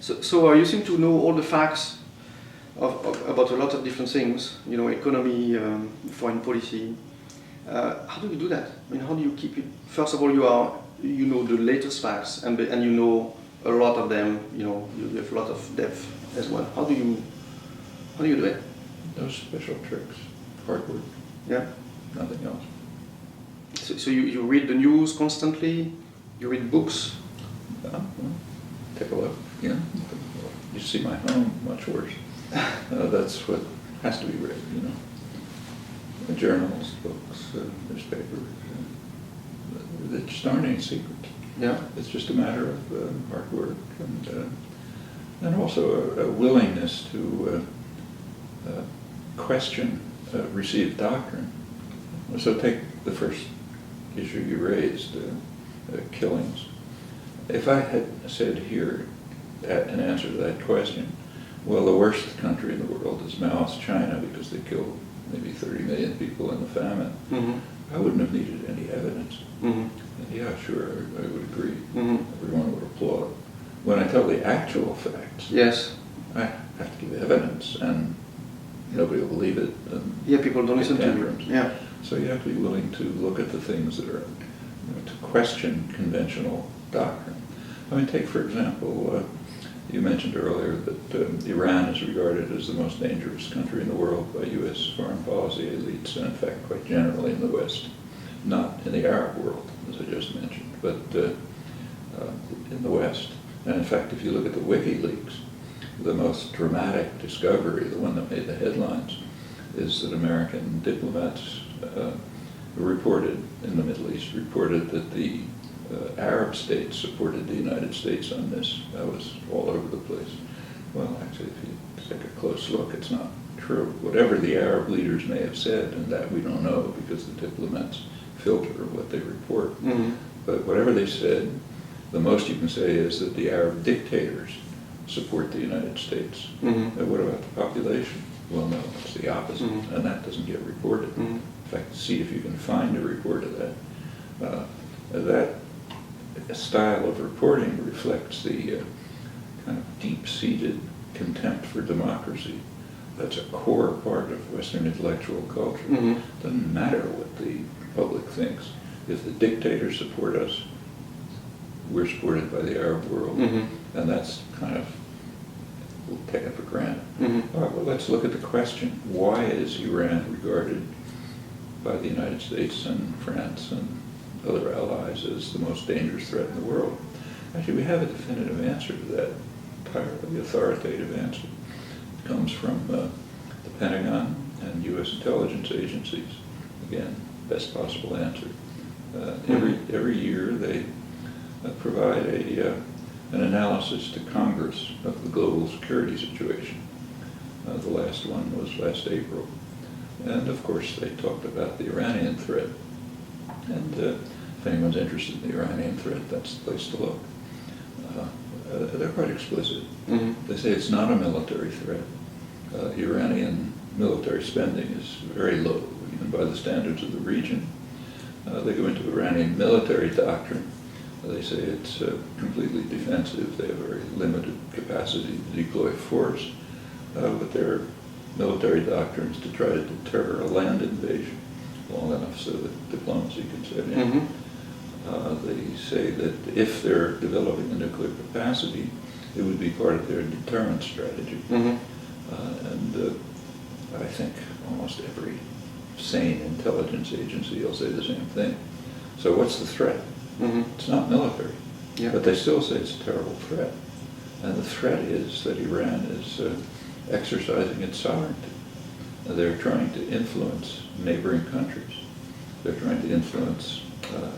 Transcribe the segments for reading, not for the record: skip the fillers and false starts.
So you seem to know all the facts about a lot of different things, economy, foreign policy. How do you do that? I mean, how do you keep it? First of all, you know the latest facts, and you know a lot of them. You have a lot of depth as well. How do you do it? No special tricks. Hard work. Yeah. Nothing else. So you read the news constantly. You read books. Well, take a look. Yeah. You see my home, much worse. That's what has to be read. Journals, books, newspapers. There just aren't any secrets. Yeah. It's just a matter of hard work and also a willingness to question received doctrine. So take the first issue you raised, killings. If I had said here an answer to that question, well, the worst country in the world is Mao's China because they killed maybe 30 million people in the famine, I wouldn't have needed any evidence. And yeah, sure, I would agree. Everyone would applaud. When I tell the actual facts, yes, I have to give evidence, and nobody will believe it. Yeah, people don't listen to you. Yeah. So you have to be willing to look at the things that are, to question conventional doctrine. I mean, take for example, you mentioned earlier that Iran is regarded as the most dangerous country in the world by U.S. foreign policy elites, and in fact quite generally in the West, not in the Arab world, as I just mentioned, but in the West. And in fact, if you look at the WikiLeaks, the most dramatic discovery, the one that made the headlines, is that American diplomats reported in the Middle East, reported that the Arab states supported the United States on this. That was all over the place. Well, actually, if you take a close look, it's not true. Whatever the Arab leaders may have said, and that we don't know because the diplomats filter what they report, but whatever they said, the most you can say is that the Arab dictators support the United States. And what about the population? Well, no, it's the opposite, and that doesn't get reported. In fact, see if you can find a report of that. That style of reporting reflects the kind of deep-seated contempt for democracy. That's a core part of Western intellectual culture. Doesn't matter what the public thinks. If the dictators support us, we're supported by the Arab world, and that's kind of taken for granted. All right, well, let's look at the question: why is Iran regarded by the United States and France and other allies as the most dangerous threat in the world? Actually, we have a definitive answer to that, entirely authoritative answer. It comes from the Pentagon and U.S. intelligence agencies. Again, best possible answer. Every year they provide an analysis to Congress of the global security situation. The last one was last April. And of course they talked about the Iranian threat. And if anyone's interested in the Iranian threat, that's the place to look. They're quite explicit. They say it's not a military threat. Iranian military spending is very low, even by the standards of the region. They go into Iranian military doctrine. They say it's completely defensive. They have very limited capacity to deploy force. But their military doctrine is to try to deter a land invasion long enough so that diplomacy can set in. They say that if they're developing a nuclear capacity, it would be part of their deterrent strategy. And I think almost every sane intelligence agency will say the same thing. So what's the threat? It's not military, but they still say it's a terrible threat. And the threat is that Iran is exercising its sovereignty. They're trying to influence neighboring countries. They're trying to influence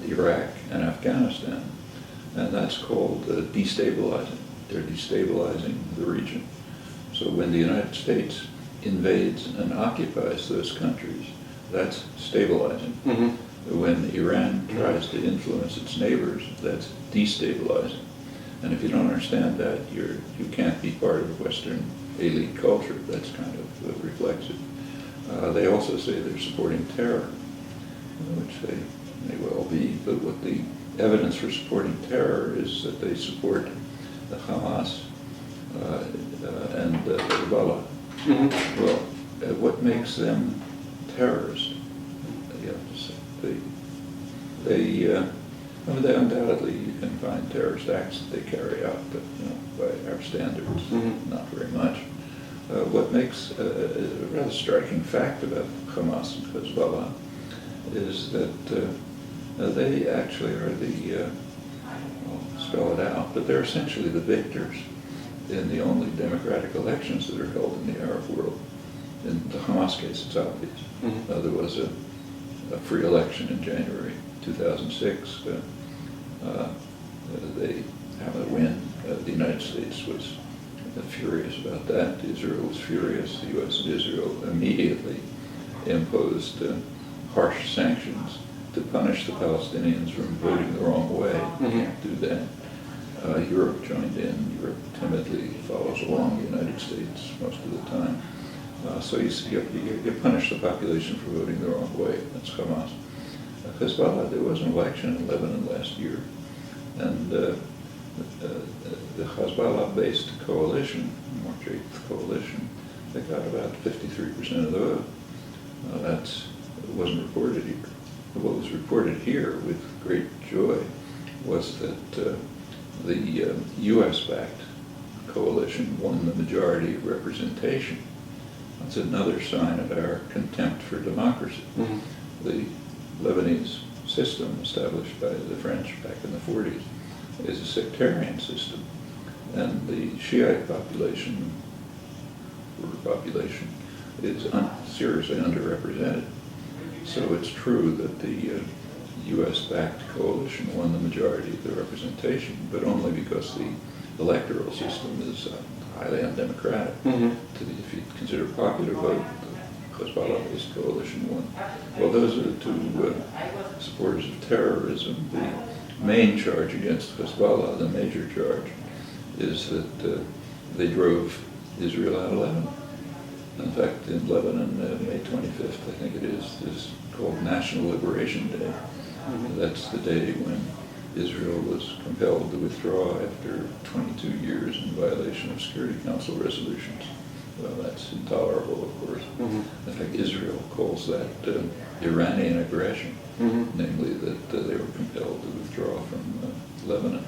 Iraq and Afghanistan, and that's called destabilizing. They're destabilizing the region. So when the United States invades and occupies those countries, that's stabilizing. When Iran tries to influence its neighbors, that's destabilizing. And if you don't understand that, you can't be part of Western elite culture. That's kind of reflexive. They also say they're supporting terror, which they may well be, but what the evidence for supporting terror is that they support the Hamas Mm-hmm. Well, what makes them terrorists? You have to say I mean, they undoubtedly you can find terrorist acts that they carry out, but by our standards, not very much. What makes a rather striking fact about Hamas and Hezbollah is that they actually are I'll spell it out, but they're essentially the victors in the only democratic elections that are held in the Arab world. In the Hamas case, it's obvious. There was a free election in January 2006. They have a win. The United States was furious about that. Israel was furious. The U.S. and Israel immediately imposed harsh sanctions to punish the Palestinians from voting the wrong way. You can't do that. Europe joined in. Europe timidly follows along the United States most of the time. So you punish the population for voting the wrong way. That's Hamas. Hezbollah, there was an election in Lebanon last year, and the Hezbollah-based coalition, March 8th coalition, they got about 53% of the vote. That wasn't reported here. What was reported here with great joy was that the U.S.-backed coalition won the majority of representation. That's another sign of our contempt for democracy. The Lebanese system established by the French back in the 40s is a sectarian system, and the Shiite population is seriously underrepresented. So it's true that the U.S.-backed coalition won the majority of the representation, but only because the electoral system is highly undemocratic. If you consider popular vote, the Hezbollah-based coalition won. Well, those are the two supporters of terrorism. The main charge against Hezbollah, the major charge, is that they drove Israel out of Lebanon. In fact, in Lebanon, May 25th, I think it is called National Liberation Day. That's the day when Israel was compelled to withdraw after 22 years in violation of Security Council resolutions. Well, that's intolerable, of course. In fact, Israel calls that Iranian aggression, namely that they were compelled to withdraw from Lebanon.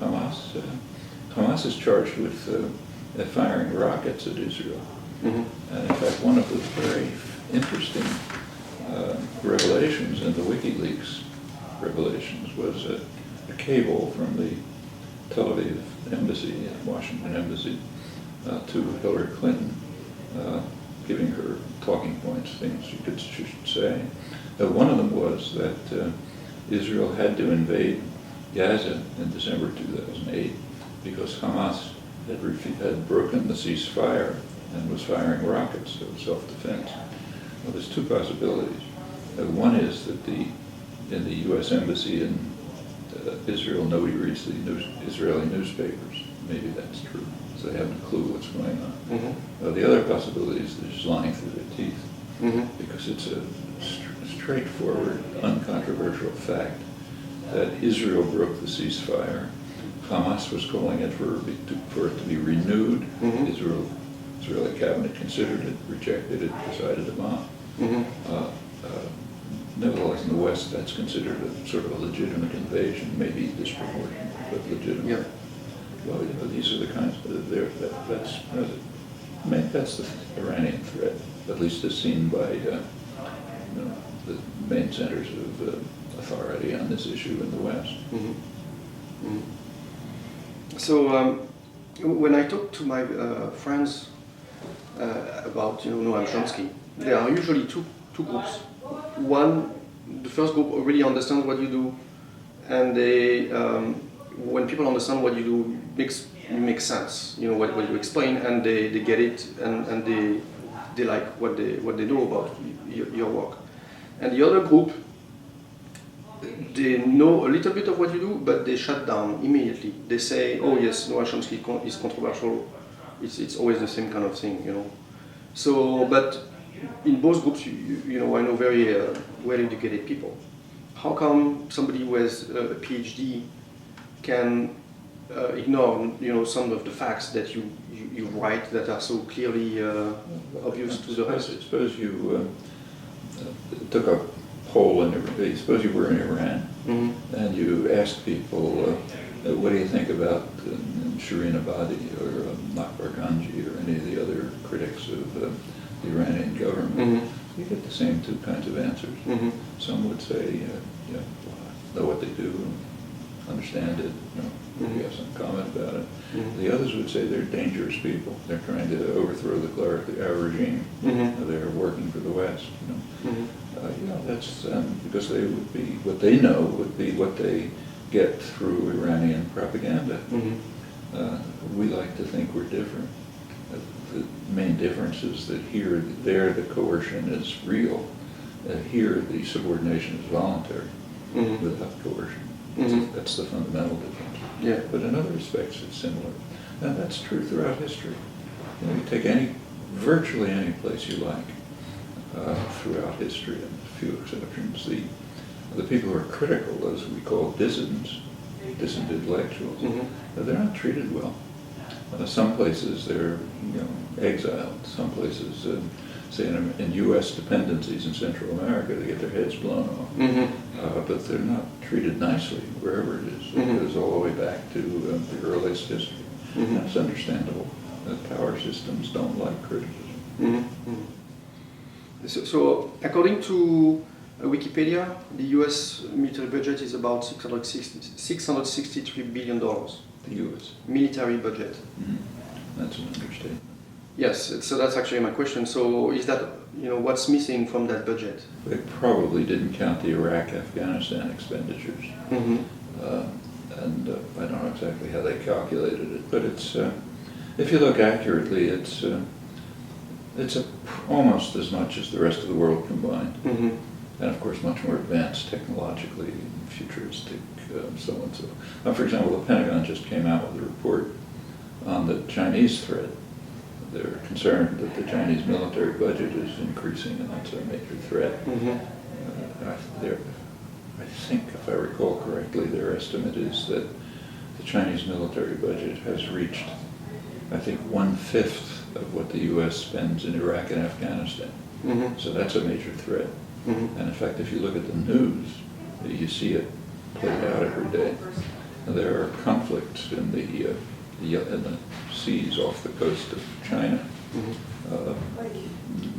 Hamas is charged with firing rockets at Israel. And in fact, one of the very interesting revelations in the WikiLeaks revelations was a cable from the Tel Aviv embassy, Washington embassy, to Hillary Clinton, giving her talking points, things she should say. One of them was that Israel had to invade Gaza in December 2008 because Hamas had broken the ceasefire and was firing rockets, so self-defense. Well, there's two possibilities. One is that in the U.S. embassy in Israel, nobody reads the Israeli newspapers. Maybe that's true, so they haven't a clue what's going on. The other possibility is they're just lying through their teeth, because it's a straightforward, uncontroversial fact that Israel broke the ceasefire. Hamas was calling it for it to be renewed. Israeli cabinet considered it, rejected it, decided to bomb. Nevertheless, in the West, that's considered a sort of a legitimate invasion, maybe disproportionate, but legitimate. Well, these are the kinds that's the Iranian threat, at least as seen by the main centers of authority on this issue in the West. So when I talk to my friends about Noam Chomsky, there are usually two groups. One, the first group already understands what you do, and they when people understand what you do, it makes sense. What you explain, and they get it, and they like what they know about your work. And the other group, they know a little bit of what you do, but they shut down immediately. They say, "Oh yes, Noam Chomsky is controversial. It's always the same kind of thing, So, but in both groups, I know very well-educated people. How come somebody who has a PhD can ignore, some of the facts that you you write that are so clearly obvious to the rest? Suppose you took a poll in everybody. Suppose you were in Iran, and you asked people, what do you think about Shireen Ebadi or Nakbar Ganji or any of the other critics of the Iranian government? You get the same two kinds of answers. Some would say, know what they do, understand it, maybe have some comment about it. The others would say they're dangerous people. They're trying to overthrow our regime. They're working for the West. That's because they would be what they know would be what they get through Iranian propaganda. We like to think we're different. The main difference is that there the coercion is real. Here the subordination is voluntary, without coercion. That's the fundamental difference. Yeah. But in other respects it's similar. And that's true throughout history. You take virtually any place you like throughout history, and a few exceptions. The people who are critical, those we call dissident intellectuals, they're not treated well. Some places they're exiled. Some places, say in U.S. dependencies in Central America, they get their heads blown off. But they're not treated nicely wherever it is. It goes all the way back to the earliest history. That's understandable. Power systems don't like criticism. So according to Wikipedia, the U.S. military budget is about $663 billion. The U.S. military budget. That's an understatement. Yes, so that's actually my question. So is that, what's missing from that budget? They probably didn't count the Iraq-Afghanistan expenditures. And I don't know exactly how they calculated it, but it's, if you look accurately, it's almost as much as the rest of the world combined. And of course much more advanced technologically, futuristic, so and so. For example, the Pentagon just came out with a report on the Chinese threat. They're concerned that the Chinese military budget is increasing, and that's a major threat. I think, if I recall correctly, their estimate is that the Chinese military budget has reached, I think, 1/5 of what the U.S. spends in Iraq and Afghanistan. So that's a major threat. And in fact, if you look at the news, you see it played out every day. There are conflicts in the seas off the coast of China.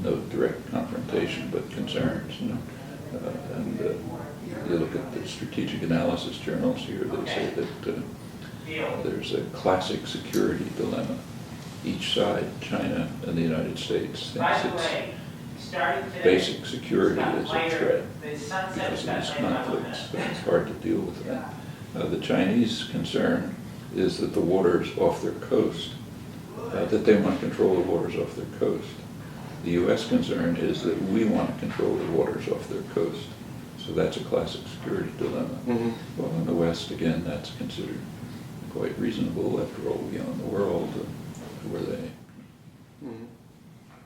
No direct confrontation, but concerns. And you look at the strategic analysis journals here, they say that there's a classic security dilemma. Each side, China and the United States, thinks its basic security is a threat because of these conflicts. It's hard to deal with that. The Chinese concern is that the waters off their coast, that they want to control the waters off their coast. The U.S. concern is that we want to control the waters off their coast. So that's a classic security dilemma. Well, in the West, again, that's considered quite reasonable. After all, we own the world. Who are they?